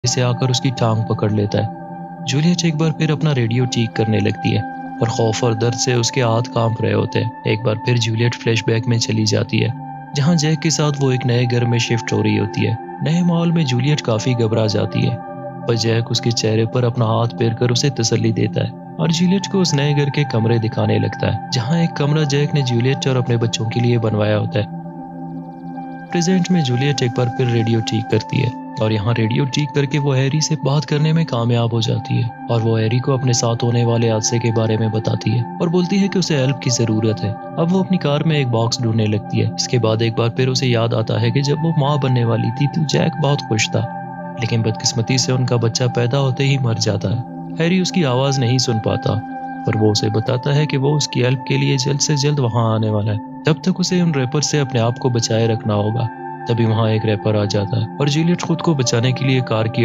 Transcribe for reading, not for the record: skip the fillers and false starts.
से आकर उसकी टांग पकड़ लेता है। जूलियट एक बार फिर अपना रेडियो ठीक करने लगती है, पर खौफ और दर्द से उसके हाथ कांप रहे होते हैं। एक बार फिर जूलियट फ्लैशबैक में चली जाती है, जहां जैक के साथ वो एक नए घर में शिफ्ट हो रही होती है। नए माहौल में जूलियट काफी घबरा जाती है, पर जैक उसके चेहरे पर अपना हाथ फेर कर उसे तसल्ली देता है और जूलियट को उस नए घर के कमरे दिखाने लगता है, जहां एक कमरा जैक ने जूलियट और अपने बच्चों के लिए बनवाया होता है। प्रेजेंट में जूलियट एक बार फिर रेडियो ठीक करती है और यहाँ रेडियो ठीक करके वो हैरी से बात करने में कामयाब हो जाती है और वो हैरी को अपने साथ होने वाले हादसे के बारे में बताती है और बोलती है कि उसे हेल्प की जरूरत है। अब वो अपनी कार में एक बॉक्स ढूंढने लगती है। इसके बाद एक बार फिर उसे याद आता है कि जब वो माँ बनने वाली थी तो जैक बहुत खुश था, लेकिन बदकिस्मती से उनका बच्चा पैदा होते ही मर जाता है। हैरी उसकी आवाज नहीं सुन पाता, पर वो उसे बताता है कि वो उसकी हेल्प के लिए जल्द से जल्द वहां आने वाला है। तब तक उसे उन रैपर से अपने आप को बचाए रखना होगा। तभी वहां एक रैपर आ जाता है और जूलियट खुद को बचाने के लिए कार की